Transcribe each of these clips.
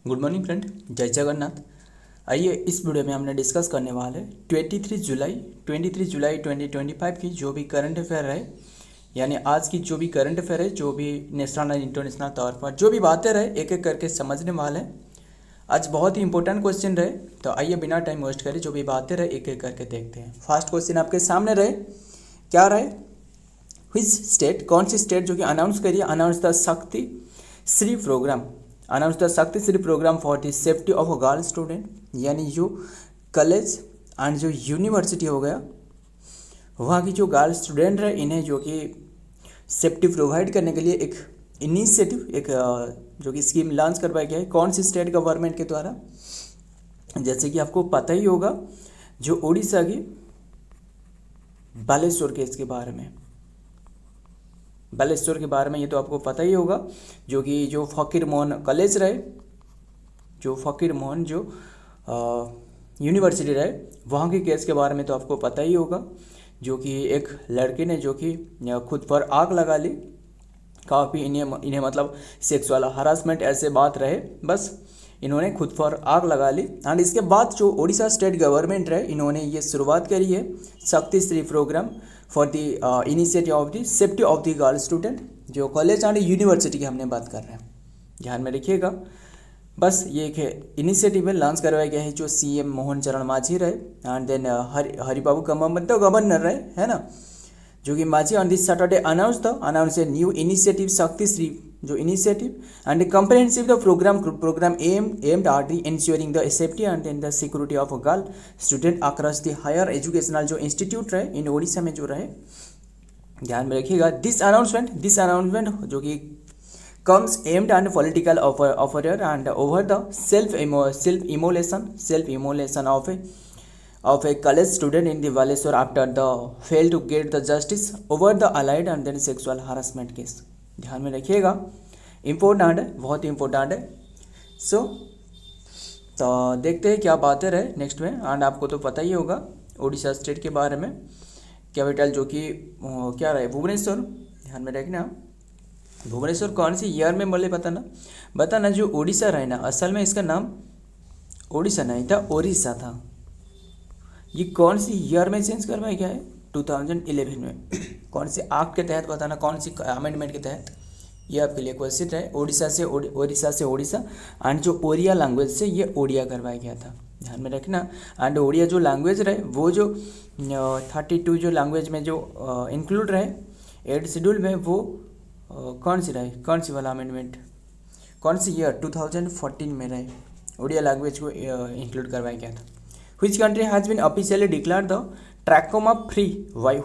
Good morning friend, जय जगन्नाथ। आइए इस वीडियो में हमने डिस्कस करने वाले 23 जुलाई 2025 की जो भी करंट अफेयर है, यानी आज की जो भी करंट अफेयर है, जो भी नेशनल और इंटरनेशनल तौर पर जो भी बातें रहे, एक एक करके समझने वाले हैं। आज बहुत ही इंपॉर्टेंट क्वेश्चन रहे, तो आइए बिना टाइम वेस्ट करे जो भी बातें रहे एक एक करके देखते हैं। फर्स्ट क्वेश्चन आपके सामने रहे, क्या रहे? व्हिच स्टेट, कौन सी स्टेट जो कि अनाउंस करिए, announce the Shakti Shri programme, announce the Shakti Shri programme for the safety of a girl student, यानी जो कॉलेज एंड जो यूनिवर्सिटी हो गया, वहाँ की जो गर्ल स्टूडेंट है, इन्हें जो कि सेफ्टी प्रोवाइड करने के लिए एक इनिशिएटिव, एक जो कि स्कीम लॉन्च करवाया गया है। कौन सी स्टेट गवर्नमेंट के द्वारा? जैसे कि आपको पता ही होगा, जो उड़ीसा की बालेश्वर केस के बारे में, बालेश्वर के बारे में ये तो आपको पता ही होगा, जो कि जो फ़कीर मोहन कॉलेज रहे, जो फ़कीर मोहन जो यूनिवर्सिटी रहे, वहाँ के केस के बारे में तो आपको पता ही होगा, जो कि एक लड़के ने जो कि खुद पर आग लगा ली। काफ़ी इन्हें मतलब सेक्सुअल हरासमेंट ऐसे बात रहे, बस इन्होंने खुद पर आग लगा ली। एंड इसके बाद जो उड़ीसा स्टेट गवर्नमेंट रहे, इन्होंने ये शुरुआत करी है Shakti Shri programme for the initiative of the safety of the girl student, जो कॉलेज एंड यूनिवर्सिटी की हमने बात कर रहे हैं, ध्यान में रखिएगा। बस ये एक इनिशिएटिव में लॉन्च करवाया गया है, जो सीएम मोहन चरण मांझी रहे एंड देन हरिबाबू कम्बम तो गवर्नर रहे, है ना, जो कि Majhi on this Saturday announce a new initiative Shakti Shri, जो initiative and comprehensive the programme aimed at the ensuring the safety and then the security of a girl student across the higher educational जो institute रहे in Odisha में जो रहे, ध्यान में रखिएगा। This announcement जो कि comes aimed at political offer and over the self immolation of a college student in the Baleswar after the fail to get the justice over the allied and then sexual harassment case, ध्यान में रखिएगा, important है, बहुत ही important है। सो तो देखते हैं क्या बातें रहे नेक्स्ट में। एंड आपको तो पता ही होगा उड़ीसा स्टेट के बारे में, कैपिटल जो कि क्या रहे, भुवनेश्वर, ध्यान में रखना। भुवनेश्वर कौन सी ईयर में बोले बताना। जो उड़ीसा रहे ना, असल में इसका नाम उड़ीसा नहीं था, ओडिशा था। ये कौन सी ईयर में चेंज करवाया गया है? 2011 में। कौन से एक्ट के तहत बताना, कौन सी अमेंडमेंट के तहत? ये आपके लिए क्वेश्चन है। ओडिशा से ओडिशा एंड जो ओडिया लैंग्वेज से ये ओडिया करवाया गया था, ध्यान में रखना। एंड ओडिया जो लैंग्वेज रहे, वो जो 32 जो लैंग्वेज में जो इंक्लूड रहे 8 शेड्यूल में, वो कौन सी रहे, कौन सी वाला अमेंडमेंट, कौन सी ईयर? 2014 में रहे, उड़िया लैंग्वेज को इंक्लूड करवाया गया था। Which country has been officially declared the trachoma free by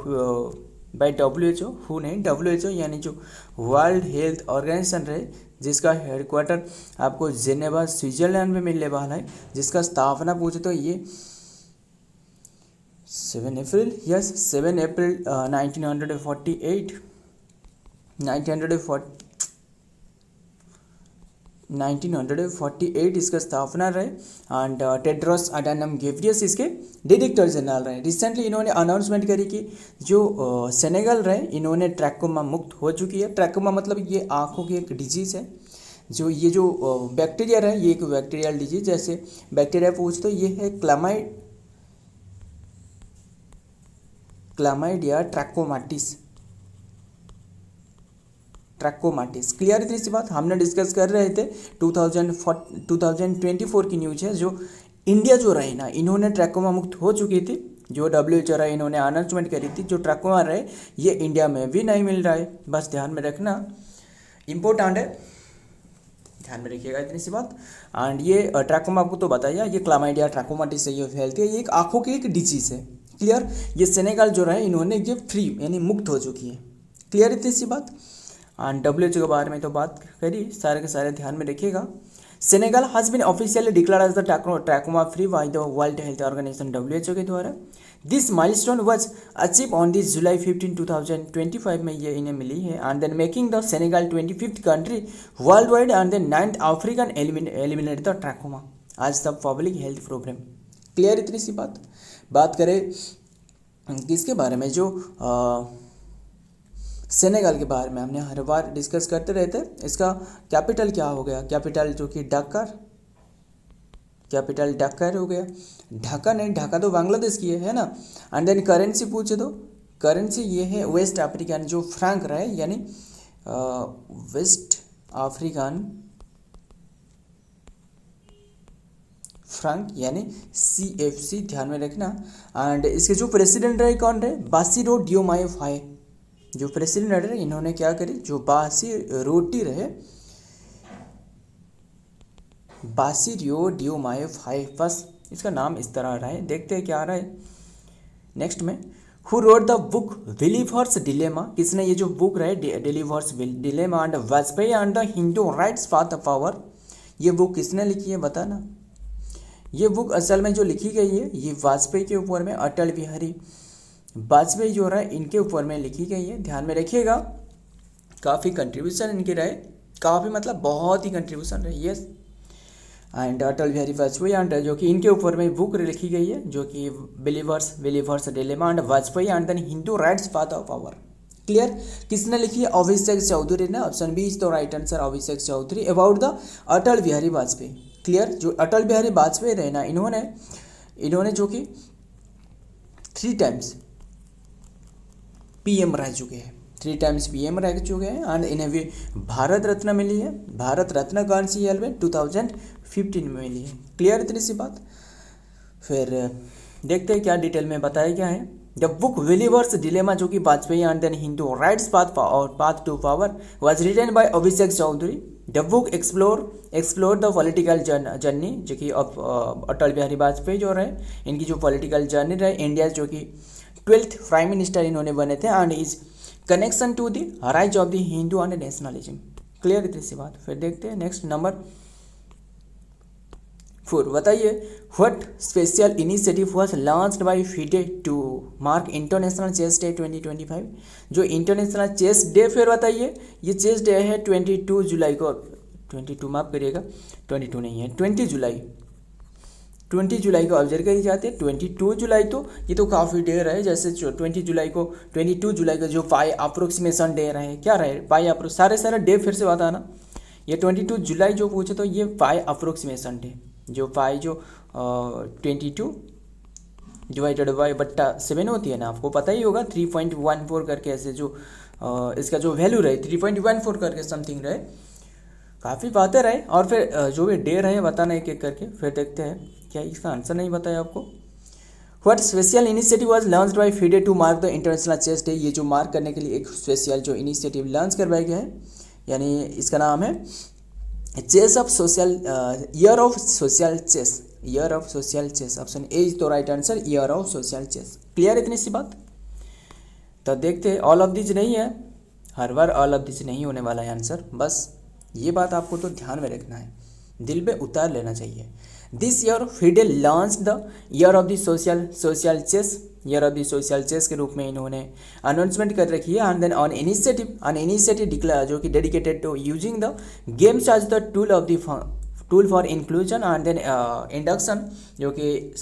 WHO, who नहीं, WHO यानी जो वर्ल्ड हेल्थ ऑर्गेनाइजेशन रहे, जिसका हेडक्वार्टर आपको जेनेवा स्विट्जरलैंड में मिलने वाला है, जिसका स्थापना पूछे तो ये 7 अप्रैल 1948 इसका स्थापना रहे। एंड टेड्रोस अडानम घेब्रियस इसके डायरेक्टर जनरल रहे। रिसेंटली इन्होंने अनाउंसमेंट करी कि जो सेनेगल रहे, इन्होंने ट्रैकोमा मुक्त हो चुकी है। ट्रैकोमा मतलब ये आँखों की एक डिजीज़ है, जो ये जो बैक्टीरिया रहे, ये एक बैक्टीरियल डिजीज, जैसे बैक्टीरिया पूछ तो ये है क्लामाइडिया ट्रैकोमाटिस। क्लियर है इसी बात? हमने डिस्कस कर रहे थे 2024 की न्यूज है, जो इंडिया जो रहे ना, इन्होंने ट्रैकोमा मुक्त हो चुकी थी। जो WHO रहे, इन्होंने अनाउंसमेंट करी थी, जो ट्रैकोमा रहे ये इंडिया में भी नहीं मिल रहा है, बस ध्यान में रखना, इम्पोर्टेंट है, ध्यान में रखिएगा इतनी सी बात। एंड ये ट्रैकोमा आपको तो बताइए, ये क्लामाइडिया ट्रैकोमाटिस से ये फैलती है, ये एक आँखों की एक डिजीज़ है। क्लियर? ये सेनेगल जो रहे, इन्होंने ये फ्री यानी मुक्त हो चुकी है। क्लियर इतनी सी बात। एंड WHO के बारे में तो बात करी, सारे के सारे ध्यान में रखिएगा। Senegal has been officially declared as the trachoma free by the World Health Organization WHO के द्वारा। This milestone was achieve on this July 15, 2025 में ये इन्हें मिली है। And then making the Senegal 25th country world wide and then 9th African eliminate the trachoma as the public health program. Clear इतनी सी बात करें किसके बारे में, जो सेनेगल के बारे में हमने हर बार डिस्कस करते रहते। इसका कैपिटल क्या हो गया? कैपिटल जो कि डकर, कैपिटल ढाका हो गया, ढाका नहीं, ढाका तो बांग्लादेश की है ना। एंड देन करेंसी पूछे तो करेंसी ये है वेस्ट अफ्रीकन जो फ्रैंक रहे, यानी वेस्ट अफ्रीकन फ्रैंक यानी CFC, ध्यान में रखना। एंड इसके जो प्रेसिडेंट रहे कौन रहे, बासिरो डियोमाए फाये, जो प्रेसिडेंट रहे इन्होंने क्या करी, जो बासिरो डियोमाए फाये, बस इसका नाम इस तरह रहा है। देखते हैं क्या आ रहा है नेक्स्ट में। Who wrote the book believers dilemma, किसने ये जो बुक रहे believers dilemma and Vajpayee and the Hindu right's path of power, ये बुक किसने लिखी है बताना। ये बुक असल में जो लिखी गई है ये वाजपेयी के ऊपर में, अटल बिहारी वाजपेयी जो रहा इनके ऊपर में लिखी गई है। ध्यान में रखिएगा, काफ़ी कंट्रीब्यूशन इनके रहे, काफ़ी मतलब बहुत ही कंट्रीब्यूशन रही है। And Atal Bihari Vajpayee and जो कि इनके ऊपर में बुक लिखी गई है, जो कि believer's dilemma and Vajpayee and then Hindu right's path of power. Clear, किसने लिखी है, अभिषेक चौधरी ने। Option B is the right answer, Abhishek Choudhary about the Atal Bihari Vajpayee. Clear, जो अटल बिहारी वाजपेयी रहे ना, इन्होंने जो कि 3 टाइम्स PM रह चुके हैं, 3 टाइम्स PM रह चुके हैं। एंड इन्हें भी भारत रत्न मिली है। भारत रत्न कौन सी ईयर में, 2015 में मिली है। क्लियर इतनी सी बात। फिर देखते हैं क्या डिटेल में बताया क्या है। द बुक बिलीवर्स डिलेमा, जो कि Vajpayee and then Hindu right's path to power was written by Abhishek Choudhary. The book explore the political journey, जो कि अटल बिहारी वाजपेयी जो रहे इनकी जो पॉलिटिकल जर्नी रहे, इंडिया जो कि 12th प्राइम मिनिस्टर इन्होंने बने थे, and is connection to the rise of the Hindu and nationalism. Clear इतनी सी बात। फिर देखते हैं नेक्स्ट नंबर 4, बताइए what special initiative was launched by FIDE to mark international chess day 2025। जो इंटरनेशनल चेस डे, फिर बताइए ये चेस डे है 22 जुलाई को, 22 माफ करिएगा 22 नहीं है 20 जुलाई को ऑब्जर्व करी जाती है। 22 जुलाई तो ये तो काफ़ी डे रहे, जैसे 22 जुलाई को जो पाई अप्रोक्सीमेशन डे रहे, क्या रहे पाई अप्रो, सारे डे फिर से बताना। ये 22 जुलाई जो पूछे तो ये पाई अप्रोक्सीमेशन डे, जो पाई जो 22 डिवाइडेड बाई बट्टा 7 होती है ना, आपको पता ही होगा 3.14 करके, ऐसे जो इसका जो वैल्यू रहे 3.14 करके समथिंग रहे, काफ़ी बातें रहे। और फिर जो भी डे रहे बताना एक एक करके। फिर देखते हैं क्या इसका आंसर नहीं बताया आपको। What special initiative was launched by FIDE to mark the international chess day, ये जो मार्क करने के लिए एक स्पेशल जो इनिशिएटिव लॉन्च करवाया गया है, यानी इसका नाम है chess of social year of social chess. Option A is the right answer, year of social chess. Clear इतनी सी बात। तो देखते हैं, ऑल ऑफ दिस नहीं है, हर बार ऑल ऑफ दिस नहीं होने वाला है आंसर, बस ये बात आपको तो ध्यान में रखना है, दिल पे उतार लेना चाहिए। This year FIDE launch the year of the social chess के रूप में इन्होंने अनाउंसमेंट कर रखी है। And then on initiative declare, जो कि dedicated to using the games as the tool for inclusion and then induction, जो कि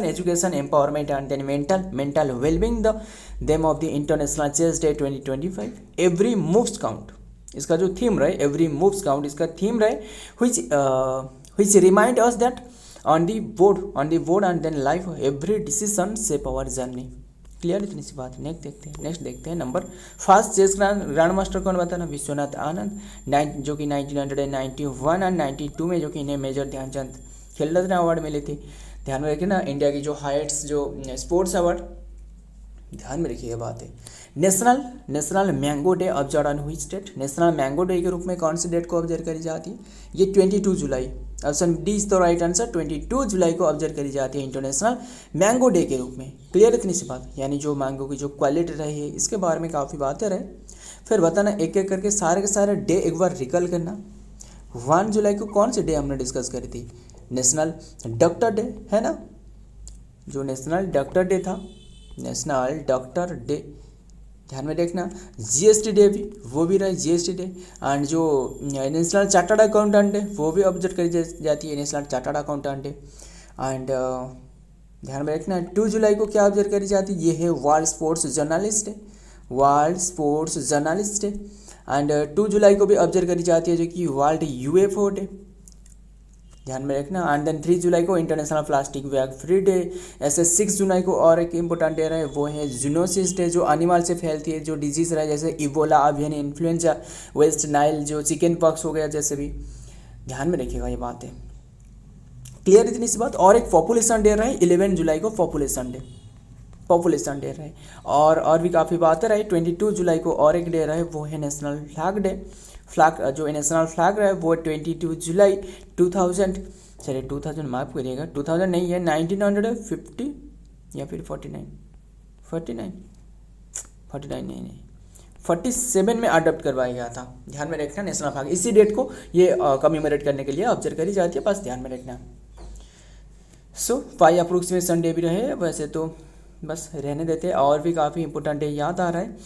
education empowerment and then mental wellbeing the them of the international chess day 2025। Every moves count, इसका जो theme रहे, every moves count इसका theme रहे, which remind us that on the board and then life every decision shape our journey। Clear इतनी सी बात। Next देखते हैं नंबर 5 चेस ग्रैंड मास्टर कौन बताना, विश्वनाथ आनंद, जो कि 1991 एंड 92 में जो कि इन्हें मेजर ध्यानचंद खेल रत्न अवार्ड मिले थे। ध्यान में रखिए ना, इंडिया की जो हाइट्स जो स्पोर्ट्स अवार्ड, ध्यान में रखिए बात है। National mango day observe on which date, national mango day के रूप में कौन सी डेट को ऑब्जर्व करी जाती है, ये 22 जुलाई। Option D is the right answer, 22 जुलाई को ऑब्जर्व करी जाती है इंटरनेशनल मैंगो डे के रूप में। क्लियर इतनी सी बात, यानी जो मैंगो की जो क्वालिटी रही है इसके बारे में काफ़ी बातें रहे। फिर बताना एक एक करके, सारे के सारे डे एक बार रिकल करना। 1 जुलाई को कौन सी डे हमने डिस्कस करी थी, नेशनल डॉक्टर डे है ना, जो नेशनल डॉक्टर डे था, नेशनल डॉक्टर डे, ध्यान में देखना। GST डे भी, वो भी रहा GST डे। एंड जो नेशनल चार्टर्ड अकाउंटेंट डे वो भी ऑब्जर्व करी जाती है, national chartered accountant day. And ध्यान में रखना 2 जुलाई को क्या ऑब्जर्व करी जाती है, ये है world sports journalist day. And 2 जुलाई को भी ऑब्जर्व करी जाती है जो कि वर्ल्ड UFO डे। ध्यान में रखना। एंड देन 3 जुलाई को international plastic bag free day. ऐसे 6 जुलाई को और एक इम्पोर्टेंट डे रहे, वो है जूनोसिस डे, जो एनिमल से फैलती है जो डिजीज़ रहे, जैसे Ebola, avian influenza, West Nile, जो चिकन पॉक्स हो गया, जैसे भी ध्यान में रखिएगा ये बात है। क्लियर इतनी सी बात। और एक पॉपुलेशन डे रहे 11 जुलाई को, पॉपुलेशन डे रहे। और भी काफ़ी बातें रही। 22 जुलाई को और एक डे रहे, वो है नेशनल फ्लैग डे। जो नेशनल फ्लैग रहे वो 22 जुलाई 2000 माफ करिएगा, 2000 नहीं है, 1950 या फिर 49 नहीं 47 में अडॉप्ट करवाया गया था। ध्यान में रखना नेशनल फ्लैग, इसी डेट को ये कम्मेमोरेट करने के लिए ऑब्जर्व करी जाती है, बस ध्यान में रखना। सो 5 अप्रोक्सीमेशन डे भी रहे, वैसे तो बस रहने देते हैं। और भी काफ़ी इंपॉर्टेंट डे याद आ रहा है,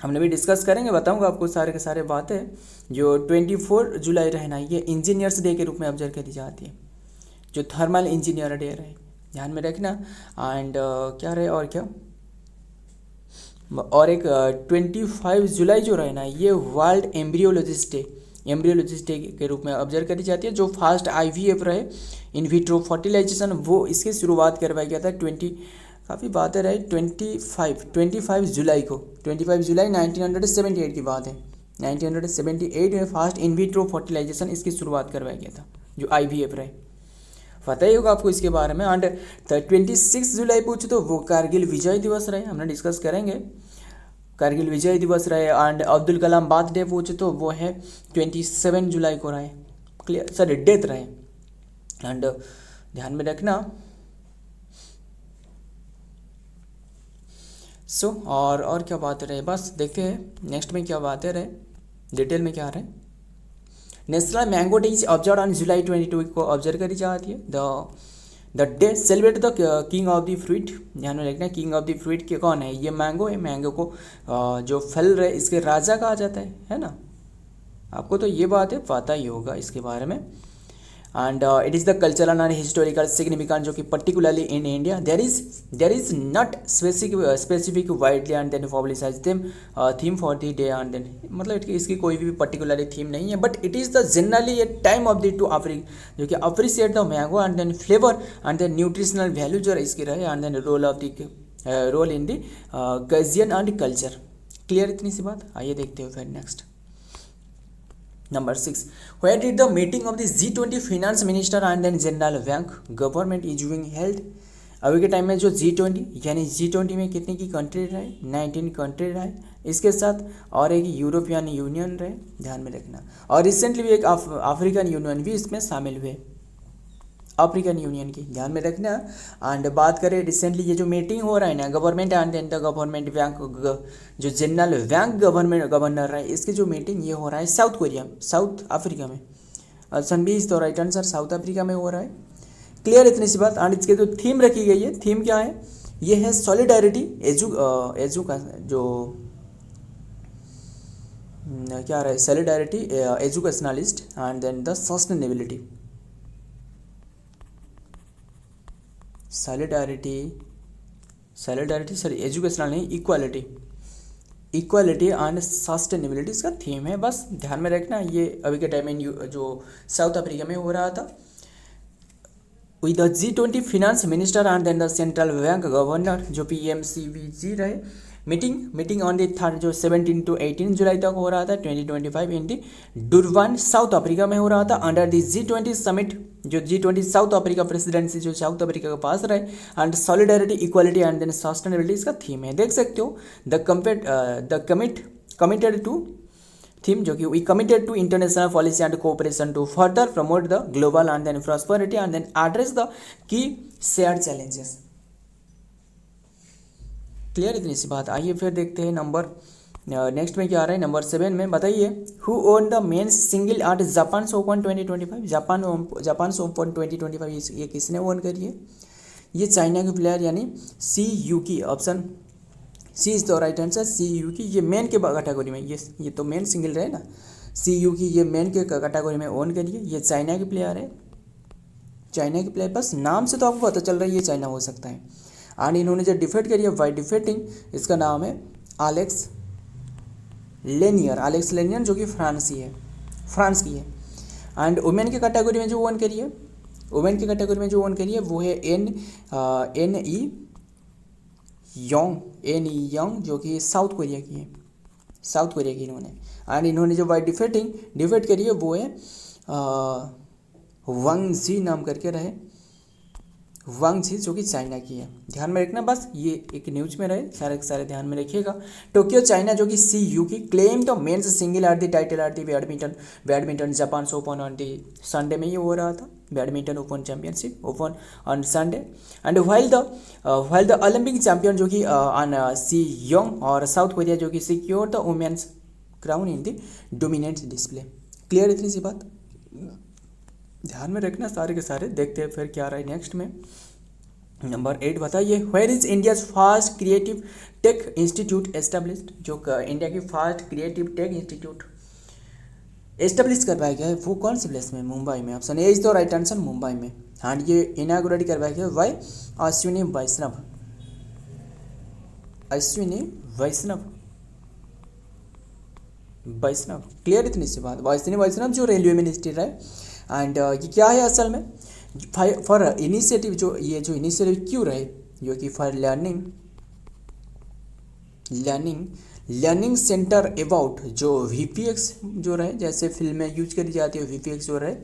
हमने भी डिस्कस करेंगे, बताऊंगा आपको सारे के सारे बातें। जो 24 जुलाई रहना, ये इंजीनियर्स डे के रूप में ऑब्जर्व करी जाती है, जो थर्मल इंजीनियर डे रहे, ध्यान में रखना। एंड क्या रहे और क्या, और एक 25 जुलाई जो रहे ना, ये वर्ल्ड एम्ब्रियोलॉजिस्ट डे के रूप में ऑब्जर्व करी जाती है। जो फास्ट IVF रहे, इन विट्रो फर्टिलाइजेशन, वो इसकी शुरुआत करवाया गया था। काफ़ी बातें रही। 25 जुलाई को, 25 जुलाई 1978 की बात है। 1978 में फास्ट इन विट्रो फर्टिलाइजेशन इसकी शुरुआत करवाया गया था, जो IVF रहे, पता ही होगा आपको इसके बारे में। एंड 26 जुलाई पूछे तो वो कारगिल विजय दिवस रहे, हमने डिस्कस करेंगे। कारगिल विजय दिवस रहे। एंड अब्दुल कलाम बर्थडे पूछे तो वो है 27 जुलाई को रहे, क्लियर, सॉरी डेथ रहे। एंड ध्यान में रखना। सो और क्या बातें रहे, बस देखते हैं नेक्स्ट में क्या बातें रहे, डिटेल में क्या रहे। National mango day is observe on July 22 को ऑब्जर्व करी जाती है। The day celebrate the king of the fruit. ध्यान में रखना, किंग ऑफ द फ्रूट के कौन है, ये मैंगो है। मैंगो को जो फल रहे इसके राजा कहा जाता है ना, आपको तो ये बात है पता ही होगा इसके बारे में। And it is the cultural and historical significance, जो कि particularly in India there is not specific widely and then publicise theme for the day and then, मतलब इसकी कोई भी पर्टिकुलरली थीम नहीं है, but it is the generally a time of the to जो कि appreciate the mango and then flavour and then nutritional value जो इसकी रहे, and then role in the कजियन and culture. Clear इतनी सी बात। आइए देखते हो फिर next. Number 6, where did the meeting of the G20 finance minister and then general bank government issuing held? अभी के टाइम में जो G20 यानी G20 में कितने की कंट्री रहे, 19 कंट्री रहे, इसके साथ और एक यूरोपियन यूनियन रहे, ध्यान में रखना। और रिसेंटली भी एक अफ्रीकन यूनियन भी इसमें शामिल हुए, अफ्रीकन यूनियन की, ध्यान में रखना। एंड बात करें रिसेंटली ये जो मीटिंग हो रहा है ना, government and then the government bank, जो जनरल बैंक गवर्नर है, इसकी जो मीटिंग ये हो रहा है साउथ अफ्रीका में। Option B is the right answer, South Africa में हो रहा है। क्लियर इतनी सी बात। एंड इसके जो थीम रखी गई है, थीम क्या है, ये है सॉलिडारिटी, एजू का जो क्या रहा है, solidarity, educationalist and then the sustainability. Solidarity sorry educational नहीं, इक्वालिटी एंड सस्टेनेबिलिटी इसका थीम है, बस ध्यान में रखना। ये अभी के टाइम में जो साउथ अफ्रीका में हो रहा था, with the G20 finance minister and then the central bank governor, जो PMCBG रहे। मीटिंग ऑन द थर्ड जो 17 to 18 जुलाई तक हो रहा था 2025 इन दी डुरबान साउथ अफ्रीका में हो रहा था, अंडर द G20 समिट, जो G20 साउथ अफ्रीका प्रेसिडेंसी जो साउथ अफ्रीका के पास रहे। And solidarity, equality and then sustainability इसका थीम है, देख सकते हो। द कमिटेड टू थीम, जो कि we committed to international policy and cooperation to further promote the global and then prosperity and then address the key share challenges. Clear इतनी सी बात। आइए फिर देखते हैं नंबर नेक्स्ट में क्या आ रहा है। नंबर 7 में बताइए, who own the men's single eight Japan open 2025। Japan open 2025 ये किसने ओन करी है, ये चाइना के प्लेयर यानी Shi Yuqi, option C is the right answer, Shi Yuqi. ये मेन के कैटेगरी में, ये तो मेन सिंगल रहे ना, सी यूकी ये मेन के कैटेगरी में ओन करी है। ये चाइना के प्लेयर है, चाइना के प्लेयर, बस नाम से तो आपको पता चल रहा है ये चाइना हो सकता है। एंड इन्होंने जो डिफेट करी है बाई डिफेटिंग, इसका नाम है एलेक्स लेनियर, जो कि फ्रांस की है। एंड वुमेन की कैटेगरी में जो ओन करिए, वुमेन की कैटेगरी में जो ओन करिए वो है एन ई योंग जो कि साउथ कोरिया की है, साउथ कोरिया की इन्होंने। एंड इन्होंने जो बाई डिफेट करी है वो है वांग जी नाम करके रहे, वांग जी जो कि चाइना की है। ध्यान में रखना, बस ये एक न्यूज में रहे, सारे के सारे ध्यान में रखिएगा। टोक्यो चाइना जो कि CU की claim the men's single are the title are the badminton Japan open on the Sunday में ये हो रहा था, badminton open championship open on Sunday. And while the Olympic champion जो कि ऑन सी योंग और साउथ कोरिया जो कि secure the women's crown in the dominant display. Clear इतनी सी बात ध्यान में रखना सारे के सारे। देखते हैं फिर क्या रहा है नेक्स्ट में। नंबर 8 बताइए, where is India's first creative tech institute established. जो इंडिया की first creative tech institute establish करवाया गया है वो कौन से प्लेस में? मुंबई में। Option A is the right answer, Mumbai में। एंड ये इनागुरेट करवाया गया बाय अश्विनी वैष्णव, अश्विनी वैष्णव। क्लियर इतनी सी बात। अश्विनी वैष्णव जो रेलवे मिनिस्टर है। एंड ये क्या है असल में? फॉर इनिशिएटिव, जो ये जो इनिशिएटिव क्यों रहे, जो कि फॉर लर्निंग सेंटर अबाउट जो VPX जो रहे, जैसे फिल्म में यूज करी जाती है VPX जो रहे,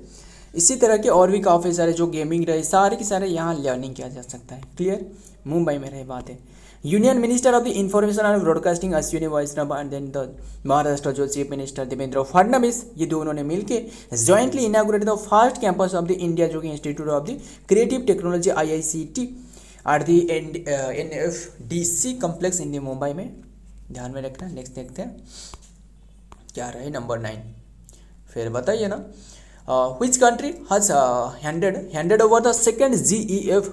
इसी तरह के और भी काफ़ी सारे जो गेमिंग रहे, सारे के सारे यहाँ लर्निंग किया जा सकता है। क्लियर, मुंबई में रहे बात है। Union minister of the information and broadcasting Ashwini Vaishnaw and then the Maharashtra जो चीफ मिनिस्टर देवेंद्र फडणवीस, ये दोनों ने मिलके jointly inaugurate the first campus of the India जो कि institute of the creative technology IICT at the NFDC complex in Mumbai में। ध्यान में रखना। नेक्स्ट देखते हैं क्या रहे नंबर 9। फिर बताइए ना, which country has handed over the second GEF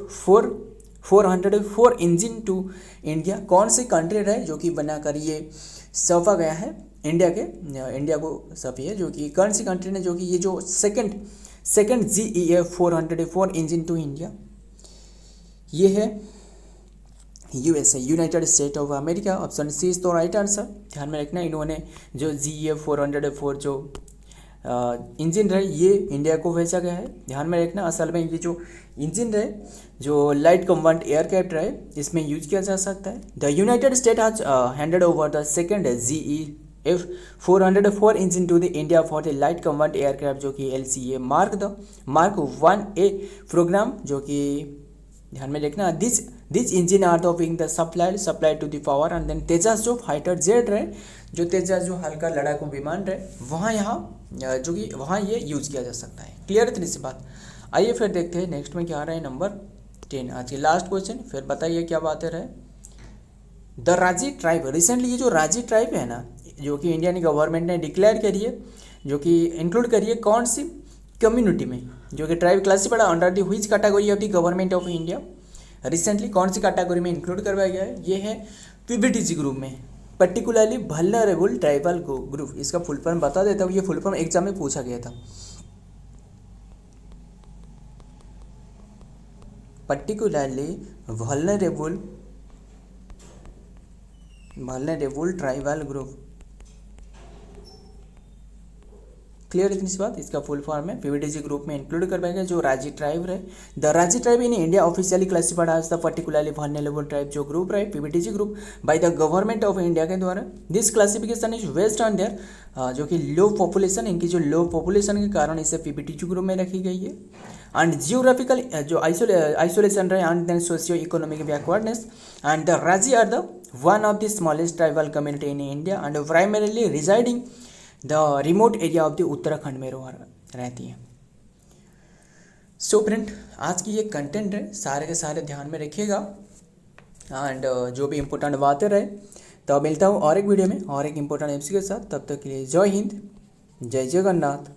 404 engine to India. कौन सी कंट्री रहे जो कि बनाकर ये सौंपा गया है इंडिया को सौंपी है, जो कि कौन सी कंट्री ने जो कि ये जो second GEF 404 engine to India, ये है USA, United State of America. Option C is the right answer. ध्यान में रखना, इन्होंने जो GEF 404 जो इंजन रहे ये इंडिया को भेजा गया है। ध्यान में रखना, असल में ये जो इंजन रहे जो लाइट कम्बाइंड एयरक्राफ्ट रहे, इसमें यूज किया जा सकता है। The United State has handed over the second GEF 404 engine to the India for the light combined aircraft जो कि LCA मार्क 1A प्रोग्राम, जो कि ध्यान में रखना, this engine are the wing the supply to the power and then Tejas जो fighter jet रहे, जो तेजस जो हल्का लड़ाकू विमान रहे, वहाँ यहाँ जो कि वहाँ ये यूज किया जा सकता है। क्लियर इतनी सी बात। आइए फिर देखते हैं नेक्स्ट में क्या आ रहा है नंबर 10, आज की लास्ट क्वेश्चन। फिर बताइए क्या बातें रहे। द राजी ट्राइब, रिसेंटली ये जो राजी ट्राइब है ना, जो कि इंडियन गवर्नमेंट ने डिक्लेयर करी है, जो कि इंक्लूड करी है कौन सी कम्युनिटी में, जो कि tribe classified under the which category of the government of India. Recently कौन सी कैटेगरी में इंक्लूड करवाया गया है? ये है PBTG ग्रुप में, पर्टिकुलरली वल्नरेबल ट्राइबल ग्रुप। इसका फुल फॉर्म बता देता हूँ, ये फुल फॉर्म एग्जाम में पूछा गया था। Particularly vulnerable tribal group. Clear इतनी सी बात। इसका फुल फॉर्म है PBTG ग्रुप में इंक्लूड करवाया गया जो राजी ट्राइब रहे। The Raji tribe in India officially classified as the particularly vulnerable tribe जो ग्रुप रहे PBTG group by the government of India के द्वारा। This classification is based on their जो कि लो पॉपुलेशन, इनकी जो लो पॉपुलेशन के कारण इसे PBTG ग्रुप में रखी गई है। एंड जियोग्राफिकल जो आइसोलेशन रहे and then socio economic backwardness. And the Raji are the one of the smallest tribal community in India and primarily residing the remote area of the Uttarakhand में रहती है। सो फ्रेंड, आज की ये कंटेंट है, सारे के सारे ध्यान में रखिएगा एंड जो भी इम्पोर्टेंट बातें रहे। तो मिलता हूँ और एक वीडियो में और एक इम्पोर्टेंट MC के साथ। तब तक के लिए जय हिंद, जय जगन्नाथ।